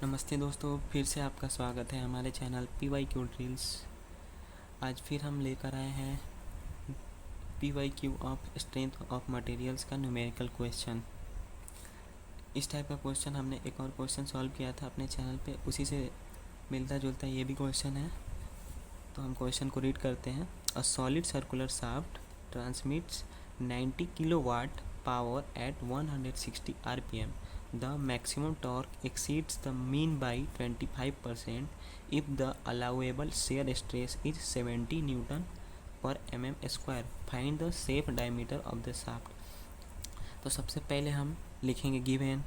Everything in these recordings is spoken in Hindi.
नमस्ते दोस्तों, फिर से आपका स्वागत है हमारे चैनल PYQ ड्रिल्स। आज फिर हम लेकर आए हैं PYQ of strength of materials का न्यूमेरिकल क्वेश्चन। इस टाइप का क्वेश्चन हमने एक और क्वेश्चन सॉल्व किया था अपने चैनल पे, उसी से मिलता जुलता ये भी क्वेश्चन है। तो हम क्वेश्चन को रीड करते हैं। A solid circular shaft transmits 90 kilowatt power at 160 rpm. The maximum torque exceeds the mean by 25% if the allowable shear stress is 70 Newton per mm square. Find the safe diameter of the shaft. तो सबसे पहले हम लिखेंगे गिवन,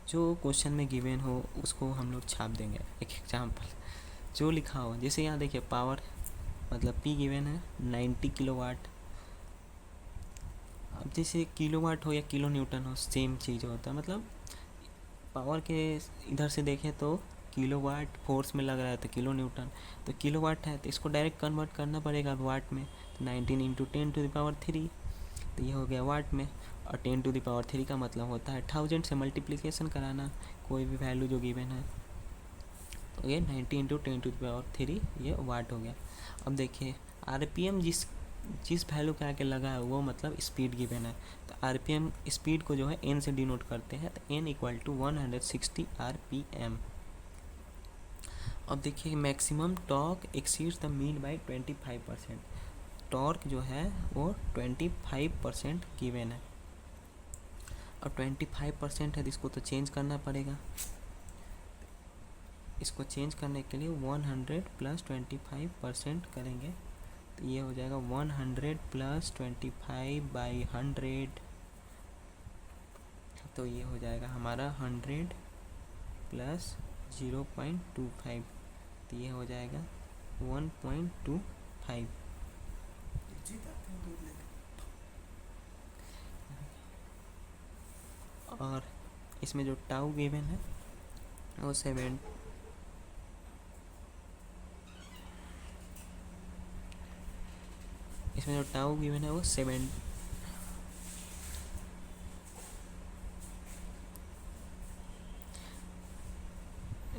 जो क्वेश्चन में गिवन हो उसको हम लोग छाप देंगे। एक एग्जाम्पल जो लिखा हो, जैसे यहाँ देखिए पावर मतलब P गिवन है 90 किलोवाट। अब जैसे किलोवाट हो या किलो न्यूटन हो, सेम चीज़ होता है। मतलब पावर के इधर से देखें तो किलोवाट फोर्स में लग रहा है तो किलो न्यूटन, तो किलोवाट है तो इसको डायरेक्ट कन्वर्ट करना पड़ेगा वाट में। तो 19 इंटू 10⁻3, तो ये हो गया वाट में। और 10⁻3 का मतलब होता है 1000 से मल्टीप्लिकेशन कराना कोई भी वैल्यू जो गिवन है। तो ये 90 इंटू 10⁻3 ये वाट हो गया। अब देखिए RPM जिस वैल्यू के आके लगा है वो मतलब स्पीड गिवन है। तो RPM स्पीड को जो है n से डिनोट करते हैं, तो n इक्वल टू 160 RPM। अब देखिए maximum torque exceeds the mean by 25%। Torque जो है वो 25% गिवन है। अब 25% है तो इसको तो चेंज करना पड़ेगा। इसको चेंज करने के लिए 100 प्लस 25% करेंगे तो ये हो जाएगा 100 प्लस 25/100। तो ये हो जाएगा हमारा 100 प्लस 0.25, तो ये हो जाएगा 1.25। और इसमें जो टाउ गिवन है वो 7, इसमें जो टाउ गिवन है वो 7,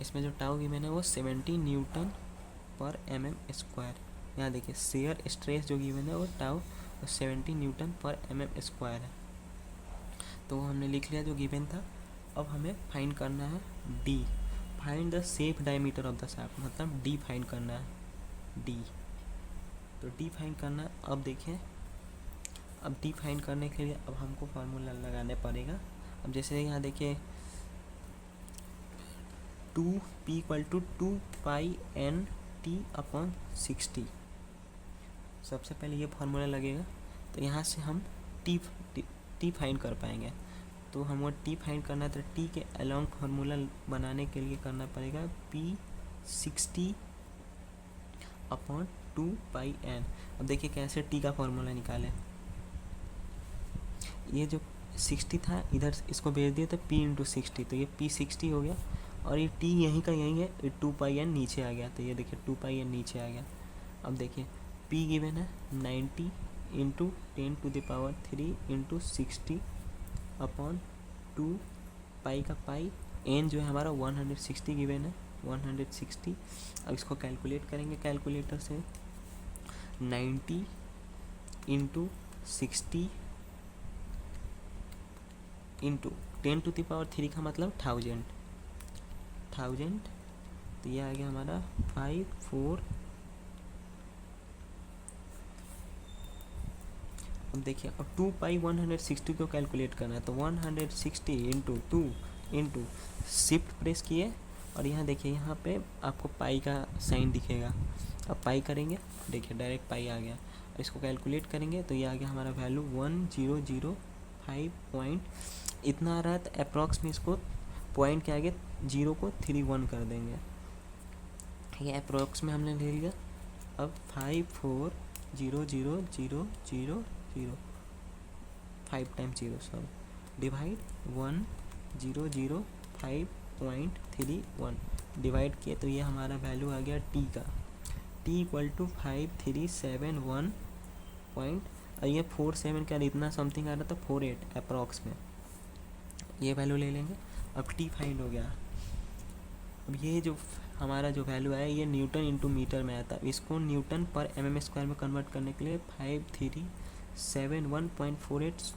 इसमें जो टाउ गिवन है वो 70 न्यूटन पर mm स्क्वायर। यहाँ देखिए शेयर स्ट्रेस जो गिवन है वो टाउ 70 न्यूटन पर mm स्क्वायर है। तो हमने लिख लिया जो गिवन था। अब हमें फाइंड करना है D, find the safe diameter of the shaft, मतलब D फाइंड करना है। D, तो D फाइंड करना है। अब देखिए अब D फाइंड करने के लिए अब हमको फार्मूला लगाने पड़ेगा। अब जैसे यहाँ देखिए 2P = 2πN/T/60। सबसे पहले ये फार्मूला लगेगा, तो यहाँ से हम T फाइंड कर पाएंगे। तो हमको T फाइंड करना है तो T के अलॉन्ग फार्मूला बनाने के लिए करना पड़ेगा P60/2πN। अब देखिए कैसे T का फार्मूला निकालें। ये जो 60 था इधर इसको भेज दिया तो P × 60, तो ये P60 हो गया। और ये T यहीं का यहीं है, ये 2πN नीचे आ गया, तो ये देखिए 2πN नीचे आ गया। अब देखिए P गिवन है 90 इंटू 10⁻3 इंटू 60/2 पाई का पाई, N जो है हमारा 160 गिवन है 160। अब इसको कैलकुलेट करेंगे कैलकुलेटर से। 90 इंटू 60 इंटू 10⁻3 का मतलब 1000, तो ये आ गया हमारा 54। अब देखिए अब 2π/160 को कैलकुलेट करना है, तो 160 इंटू 2 इंटू शिफ्ट प्रेस किए और यहाँ देखिए यहाँ पे आपको पाई का साइन दिखेगा। अब पाई करेंगे, देखिए डायरेक्ट पाई आ गया। और इसको कैलकुलेट करेंगे तो ये आ गया हमारा वैल्यू 1005 पॉइंट इतना आ रहा है। तो अप्रॉक्स में इसको पॉइंट के आगे 0 को 31 कर देंगे। ये अप्रॉक्स में हमने ले लिया। अब 540000 5 टाइम्स 0 सब डिवाइड 1005.31 डिवाइड किए तो ये हमारा वैल्यू आ गया T का। T = 5371 पॉइंट, और ये 47 का इतना समथिंग आ रहा था 48 अप्रॉक्स में, ये वैल्यू ले लेंगे। अब T फाइंड हो गया। अब ये जो हमारा जो वैल्यू है ये न्यूटन इंटू मीटर में आता है, इसको न्यूटन पर mm² में कन्वर्ट करने के लिए 5371.48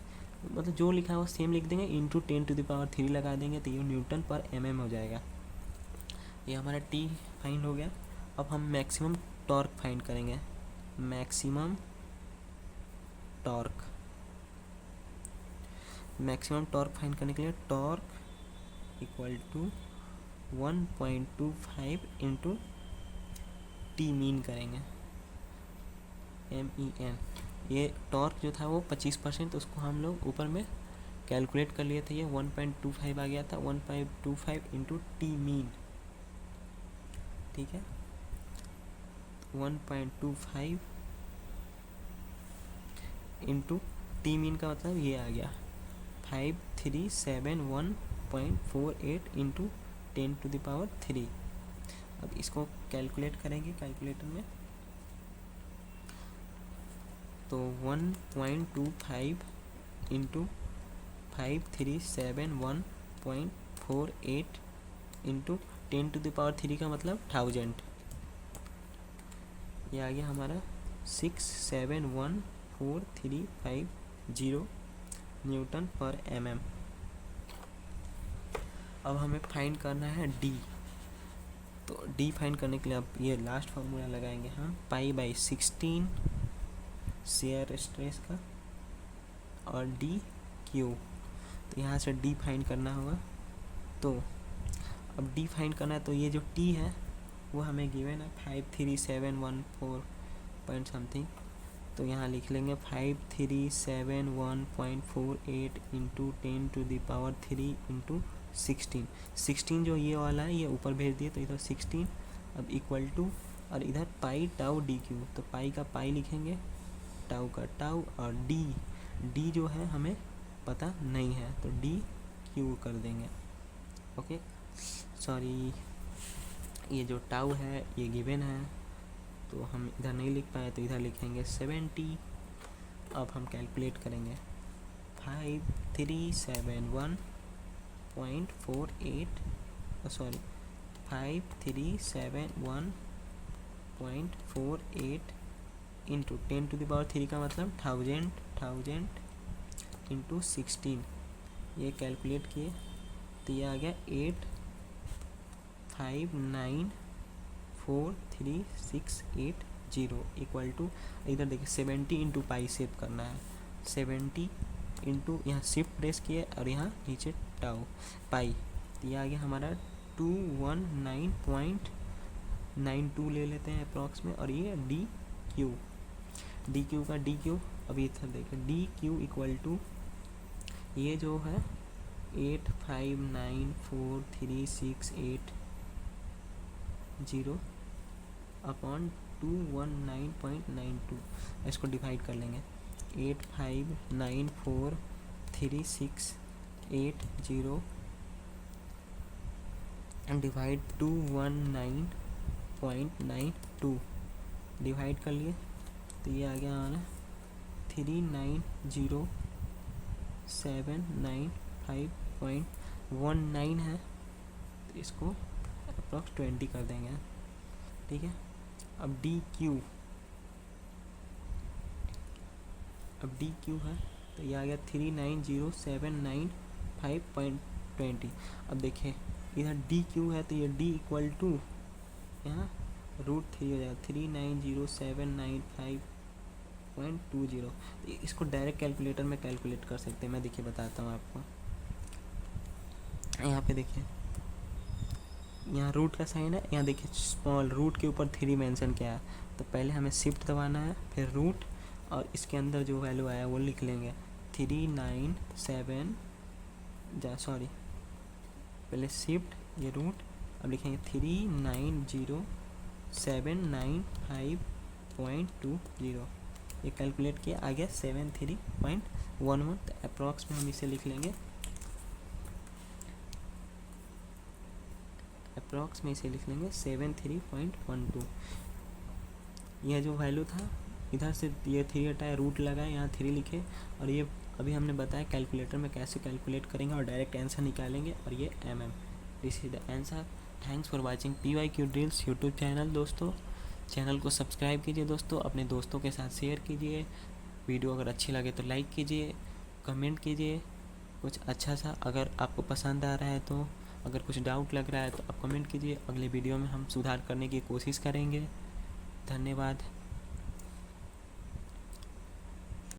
मतलब जो लिखा है वो सेम लिख देंगे, इंटू 10⁻³ लगा देंगे तो ये न्यूटन पर mm हो जाएगा। ये हमारा टी फाइंड हो गया। अब हम मैक्सिमम टॉर्क फाइंड करेंगे। मैक्सिमम टॉर्क फाइंड करने के लिए torque equal to 1.25 into T mean करेंगे, MEN। ये टॉर्क जो था वो 25%, उसको हम लोग ऊपर में कैलकुलेट कर लिए थे, ये 1.25 आ गया था। 1.25 इंटू टी मीन, ठीक है। 1.25 इंटू टी मीन का मतलब ये आ गया 5371.48 इंटू 10⁻³। अब इसको कैलकुलेट करेंगे कैलकुलेटर में, तो 1.25 इंटू 5371.48 इंटू 10⁻³ का मतलब 1000, ये आ गया हमारा 6714350 न्यूटन पर mm। अब हमें फाइंड करना है डी। तो डी फाइंड करने के लिए अब ये लास्ट फार्मूला लगाएंगे हम, π/16 शेयर स्ट्रेस का और डी क्यू। तो यहाँ से डी फाइंड करना होगा। तो अब डी फाइंड करना है तो ये जो टी है वो हमें गिवन है 53714 पॉइंट समथिंग, तो यहाँ लिख लेंगे 5371.48 इंटू 10⁻³ इंटू 16 जो ये वाला है ये ऊपर भेज दिए तो इधर 16। अब इक्वल टू और इधर पाई टाउ डी क्यू, तो पाई का पाई लिखेंगे, टाउ का टाउ, और डी जो है हमें पता नहीं है तो डी क्यू कर देंगे। ओके सॉरी, ये जो टाउ है ये गिवन है तो हम इधर नहीं लिख पाए तो इधर लिखेंगे 70। अब हम कैलकुलेट करेंगे 5371.48 इंटू 10⁻³ का मतलब 1000 इंटू 16, ये कैलकुलेट किए तो ये आ गया 8594360 इक्वल टू, इधर देखिए 70 इंटू पाई सेव करना है, 70 इंटू यहाँ शिफ्ट प्रेस किए और यहाँ नीचे टाउ पाई, तो ये आ गया हमारा 219.92 ले लेते हैं अप्रॉक्स में। और ये डी क्यू का डी क्यू, अभी इधर देखिए डी क्यू इक्वल टू ये जो है 8594360 अपॉन 219.92, इसको डिवाइड कर लेंगे 8594360 डिवाइड 219.92 डिवाइड कर लिए तो ये आ गया हमारा 390,795.19 है, तो इसको अप्रॉक्स 20 कर देंगे, ठीक है। अब डी क्यू है तो ये आ गया 390,795.20। अब देखिए इधर डी क्यू है तो ये डी इक्वल टू यहाँ √3 हो जाएगा 390,795.20। तो इसको डायरेक्ट कैलकुलेटर में कैलकुलेट कर सकते हैं, मैं देखिए बताता हूँ आपको। यहाँ पे देखिए यहाँ रूट का साइन है, यहाँ देखिए स्मॉल रूट के ऊपर 3 मेंशन किया है, तो पहले हमें शिफ्ट दबाना है फिर रूट और इसके अंदर जो वैल्यू आया वो लिख लेंगे 397 पहले शिफ्ट ये रूट, अब लिखेंगे 390,795.20। ये कैलकुलेट किया आ गया 73.11, तो अप्रॉक्स में हम इसे लिख लेंगे, अप्रॉक्स में इसे लिख लेंगे 73.12। यह जो वैल्यू था इधर से ये 3 हटाए रूट लगाए यहाँ 3 लिखे, और ये अभी हमने बताया कैलकुलेटर में कैसे कैलकुलेट करेंगे और डायरेक्ट आंसर निकालेंगे, और ये mm this is the answer. Thanks for watching PYQ drills YouTube channel. दोस्तों चैनल को सब्सक्राइब कीजिए दोस्तों, अपने दोस्तों के साथ शेयर कीजिए। वीडियो अगर अच्छी लगे तो लाइक कीजिए, कमेंट कीजिए कुछ अच्छा सा। अगर आपको पसंद आ रहा है तो, अगर कुछ डाउट लग रहा है तो आप कमेंट कीजिए। अगले वीडियो में हम सुधार करने की कोशिश करेंगे। धन्यवाद।